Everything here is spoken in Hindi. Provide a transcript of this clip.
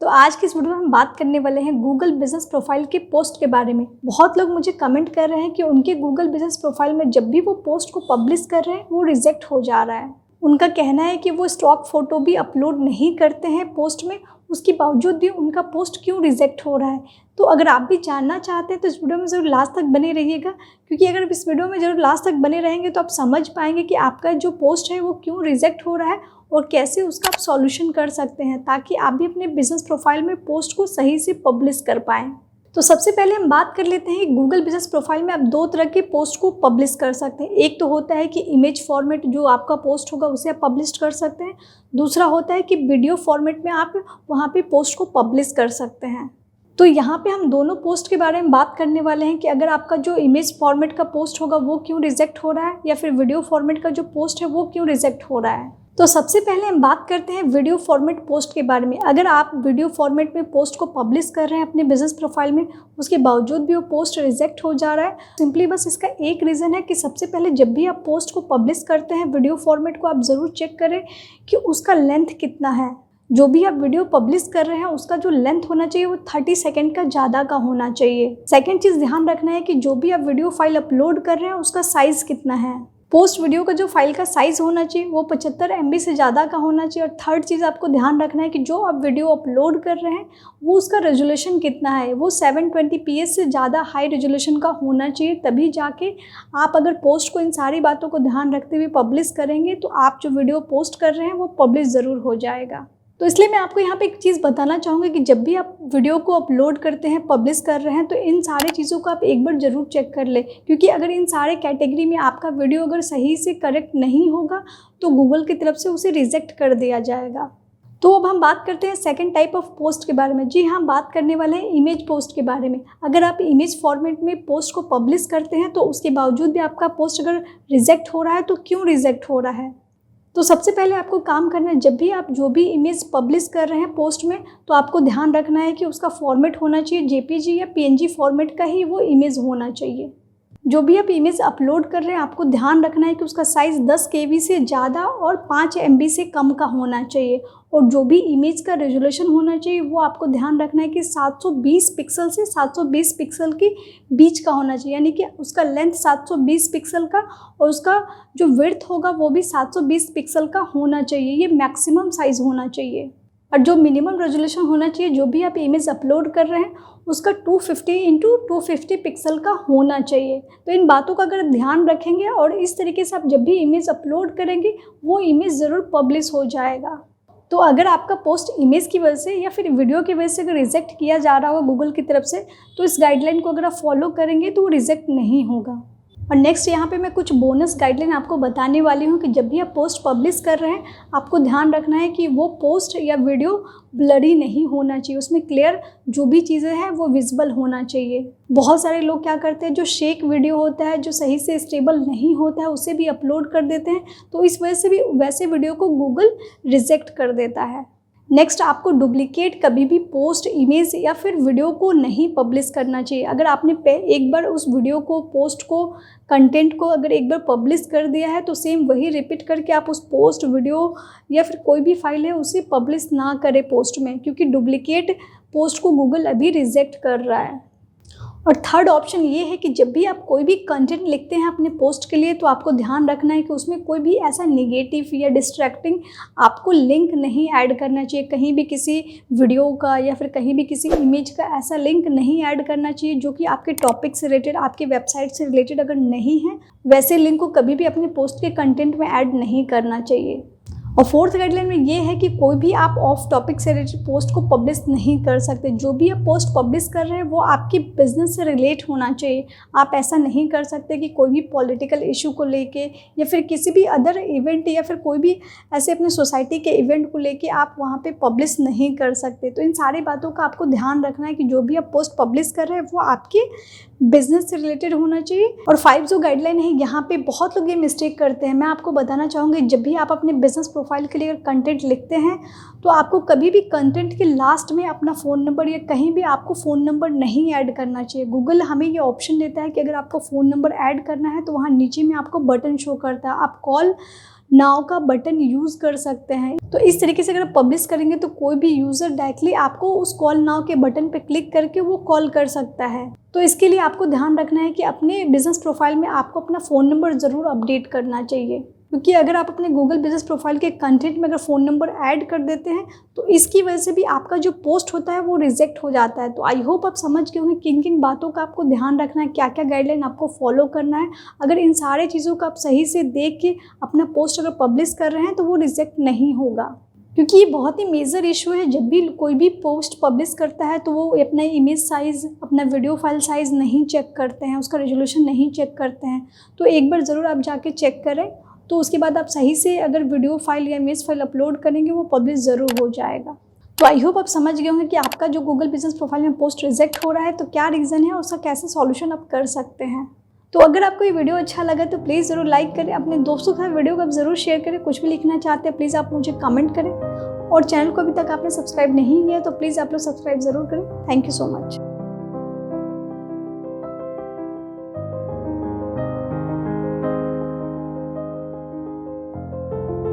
तो आज की इस वीडियो में हम बात करने वाले हैं गूगल बिजनेस प्रोफाइल के पोस्ट के बारे में। बहुत लोग मुझे कमेंट कर रहे हैं कि उनके गूगल बिजनेस प्रोफाइल में जब भी वो पोस्ट को पब्लिश कर रहे हैं वो रिजेक्ट हो जा रहा है। उनका कहना है कि वो स्टॉक फोटो भी अपलोड नहीं करते हैं पोस्ट में, उसके बावजूद भी उनका पोस्ट क्यों रिजेक्ट हो रहा है। तो अगर आप भी जानना चाहते हैं तो इस वीडियो में ज़रूर लास्ट तक बने रहिएगा, क्योंकि अगर इस वीडियो में ज़रूर लास्ट तक बने रहेंगे तो आप समझ पाएंगे कि आपका जो पोस्ट है वो क्यों रिजेक्ट हो रहा है और कैसे उसका आप सॉल्यूशन कर सकते हैं, ताकि आप भी अपने बिजनेस प्रोफाइल में पोस्ट को सही से पब्लिश कर पाएँ। तो सबसे पहले हम बात कर लेते हैं गूगल बिजनेस प्रोफाइल में आप दो तरह के पोस्ट को पब्लिश कर सकते हैं। एक तो होता है कि इमेज फॉर्मेट, जो आपका पोस्ट होगा उसे आप पब्लिश कर सकते हैं। दूसरा होता है कि वीडियो फॉर्मेट में आप वहाँ पे पोस्ट को पब्लिश कर सकते हैं। तो यहाँ पे हम दोनों पोस्ट के बारे में बात करने वाले हैं कि अगर आपका जो इमेज फॉर्मेट का पोस्ट होगा वो क्यों रिजेक्ट हो रहा है, या फिर वीडियो फॉर्मेट का जो पोस्ट है वो क्यों रिजेक्ट हो रहा है। तो सबसे पहले हम बात करते हैं वीडियो फॉर्मेट पोस्ट के बारे में। अगर आप वीडियो फॉर्मेट में पोस्ट को पब्लिश कर रहे हैं अपने बिजनेस प्रोफाइल में, उसके बावजूद भी वो पोस्ट रिजेक्ट हो जा रहा है, सिंपली बस इसका एक रीज़न है कि सबसे पहले जब भी आप पोस्ट को पब्लिश करते हैं वीडियो फॉर्मेट को आप ज़रूर चेक करें कि उसका लेंथ कितना है। जो भी आप वीडियो पब्लिश कर रहे हैं उसका जो लेंथ होना चाहिए वो 30 सेकंड का ज़्यादा का होना चाहिए। सेकंड चीज़ ध्यान रखना है कि जो भी आप वीडियो फाइल अपलोड कर रहे हैं उसका साइज़ कितना है। पोस्ट वीडियो का जो फाइल का साइज़ होना चाहिए वो 75 MB से ज़्यादा का होना चाहिए। और थर्ड चीज़ आपको ध्यान रखना है कि जो आप वीडियो अपलोड कर रहे हैं वो उसका रेजोल्यूशन कितना है, वो 720p से ज़्यादा हाई रेजोल्यूशन का होना चाहिए। तभी जाके आप अगर पोस्ट को इन सारी बातों को ध्यान रखते हुए पब्लिश करेंगे तो आप जो वीडियो पोस्ट कर रहे हैं वो पब्लिश ज़रूर हो जाएगा। तो इसलिए मैं आपको यहाँ पे एक चीज़ बताना चाहूँगी कि जब भी आप वीडियो को अपलोड करते हैं, पब्लिश कर रहे हैं, तो इन सारी चीज़ों को आप एक बार ज़रूर चेक कर लें, क्योंकि अगर इन सारे कैटेगरी में आपका वीडियो अगर सही से करेक्ट नहीं होगा तो गूगल की तरफ से उसे रिजेक्ट कर दिया जाएगा। तो अब हम बात करते हैं सेकंड टाइप ऑफ पोस्ट के बारे में। जी हाँ, बात करने वाले हैं इमेज पोस्ट के बारे में। अगर आप इमेज फॉर्मेट में पोस्ट को पब्लिश करते हैं तो उसके बावजूद भी आपका पोस्ट अगर रिजेक्ट हो रहा है तो क्यों रिजेक्ट हो रहा है। तो सबसे पहले आपको काम करना है, जब भी आप जो भी इमेज पब्लिश कर रहे हैं पोस्ट में, तो आपको ध्यान रखना है कि उसका फॉर्मेट होना चाहिए JPG या PNG फॉर्मेट का ही वो इमेज होना चाहिए। जो भी आप इमेज अपलोड कर रहे हैं आपको ध्यान रखना है कि उसका साइज़ 10 KB से ज़्यादा और 5 MB से कम का होना चाहिए। और जो भी इमेज का रेजोल्यूशन होना चाहिए वो आपको ध्यान रखना है कि 720 पिक्सल से 720 पिक्सल के बीच का होना चाहिए, यानी कि उसका लेंथ 720 पिक्सल का और उसका जो विड्थ होगा वो भी 720 पिक्सल का होना चाहिए। ये मैक्सिमम साइज़ होना चाहिए। और जो मिनिमम रेजोल्यूशन होना चाहिए जो भी आप इमेज अपलोड कर रहे हैं उसका 250x250 पिक्सल का होना चाहिए। तो इन बातों का अगर ध्यान रखेंगे और इस तरीके से आप जब भी इमेज अपलोड करेंगे वो इमेज ज़रूर पब्लिश हो जाएगा। तो अगर आपका पोस्ट इमेज की वजह से या फिर वीडियो की वजह से अगर रिजेक्ट किया जा रहा होगा गूगल की तरफ से, तो इस गाइडलाइन को अगर आप फॉलो करेंगे तो वो रिजेक्ट नहीं होगा। और नेक्स्ट यहाँ पे मैं कुछ बोनस गाइडलाइन आपको बताने वाली हूँ कि जब भी आप पोस्ट पब्लिश कर रहे हैं आपको ध्यान रखना है कि वो पोस्ट या वीडियो ब्लरी नहीं होना चाहिए, उसमें क्लियर जो भी चीज़ें हैं वो विजिबल होना चाहिए। बहुत सारे लोग क्या करते हैं, जो शेक वीडियो होता है, जो सही से स्टेबल नहीं होता है, उसे भी अपलोड कर देते हैं, तो इस वजह से भी वैसे वीडियो को गूगल रिजेक्ट कर देता है। नेक्स्ट, आपको डुप्लीकेट कभी भी पोस्ट, इमेज या फिर वीडियो को नहीं पब्लिश करना चाहिए। अगर आपने एक बार उस वीडियो को, पोस्ट को, कंटेंट को अगर एक बार पब्लिश कर दिया है तो सेम वही रिपीट करके आप उस पोस्ट, वीडियो या फिर कोई भी फाइल है उसे पब्लिश ना करें पोस्ट में, क्योंकि डुप्लीकेट पोस्ट को गूगल अभी रिजेक्ट कर रहा है। और थर्ड ऑप्शन ये है कि जब भी आप कोई भी कंटेंट लिखते हैं अपने पोस्ट के लिए तो आपको ध्यान रखना है कि उसमें कोई भी ऐसा नेगेटिव या डिस्ट्रैक्टिंग आपको लिंक नहीं ऐड करना चाहिए। कहीं भी किसी वीडियो का या फिर कहीं भी किसी इमेज का ऐसा लिंक नहीं ऐड करना चाहिए जो कि आपके टॉपिक से रिलेटेड, आपके वेबसाइट से रिलेटेड अगर नहीं है, वैसे लिंक को कभी भी अपने पोस्ट के कंटेंट में ऐड नहीं करना चाहिए। और फोर्थ गाइडलाइन में ये है कि कोई भी आप ऑफ टॉपिक से रिलेटेड पोस्ट को पब्लिश नहीं कर सकते। जो भी आप पोस्ट पब्लिश कर रहे हैं वो आपके बिजनेस से रिलेट होना चाहिए। आप ऐसा नहीं कर सकते कि कोई भी पॉलिटिकल इशू को लेके या फिर किसी भी अदर इवेंट या फिर कोई भी ऐसे अपने सोसाइटी के इवेंट को लेके आप वहाँ पे पब्लिश नहीं कर सकते। तो इन सारी बातों का आपको ध्यान रखना है कि जो भी आप पोस्ट पब्लिश कर रहे हैं वो आपके बिजनेस से रिलेटेड होना चाहिए। और 5 जो गाइडलाइन है यहाँ पे बहुत लोग ये मिस्टेक करते हैं। मैं आपको बताना चाहूँगी, जब भी आप अपने बिजनेस प्रोफाइल के लिए अगर कंटेंट लिखते हैं तो आपको कभी भी कंटेंट के लास्ट में अपना फ़ोन नंबर या कहीं भी आपको फ़ोन नंबर नहीं ऐड करना चाहिए। गूगल हमें ये ऑप्शन देता है कि अगर आपको फ़ोन नंबर ऐड करना है तो वहाँ नीचे में आपको बटन शो करता है, आप कॉल नाउ का बटन यूज़ कर सकते हैं। तो इस तरीके से अगर आप पब्लिश करेंगे तो कोई भी यूज़र डायरेक्टली आपको उस कॉल नाउ के बटन पे क्लिक करके वो कॉल कर सकता है। तो इसके लिए आपको ध्यान रखना है कि अपने बिज़नेस प्रोफाइल में आपको अपना फ़ोन नंबर ज़रूर अपडेट करना चाहिए, क्योंकि अगर आप अपने गूगल बिज़नेस प्रोफाइल के कंटेंट में अगर फ़ोन नंबर ऐड कर देते हैं तो इसकी वजह से भी आपका जो पोस्ट होता है वो रिजेक्ट हो जाता है। तो आई होप आप समझ गए होंगे किन किन बातों का आपको ध्यान रखना है, क्या क्या गाइडलाइन आपको फॉलो करना है। अगर इन सारे चीज़ों को आप सही से देख के अपना पोस्ट अगर पब्लिश कर रहे हैं तो वो रिजेक्ट नहीं होगा, क्योंकि ये बहुत ही मेजर इशू है। जब भी कोई भी पोस्ट पब्लिश करता है तो वो अपना इमेज साइज़, अपना वीडियो फाइल साइज़ नहीं चेक करते हैं, उसका रेजोल्यूशन नहीं चेक करते हैं। तो एक बार ज़रूर आप जाके चेक करें, तो उसके बाद आप सही से अगर वीडियो फाइल या इमेज फाइल अपलोड करेंगे वो पब्लिश ज़रूर हो जाएगा। तो आई होप आप समझ गए होंगे कि आपका जो गूगल बिजनेस प्रोफाइल में पोस्ट रिजेक्ट हो रहा है तो क्या रीज़न है और उसका कैसे सॉल्यूशन आप कर सकते हैं। तो अगर आपको ये वीडियो अच्छा लगा तो प्लीज़ ज़रूर लाइक करें, अपने दोस्तों के साथ वीडियो को आप ज़रूर शेयर करें। कुछ भी लिखना चाहते हैं प्लीज़ आप मुझे कमेंट करें, और चैनल को अभी तक आपने सब्सक्राइब नहीं किया तो प्लीज़ आप लोग सब्सक्राइब ज़रूर करें। Thank you so much.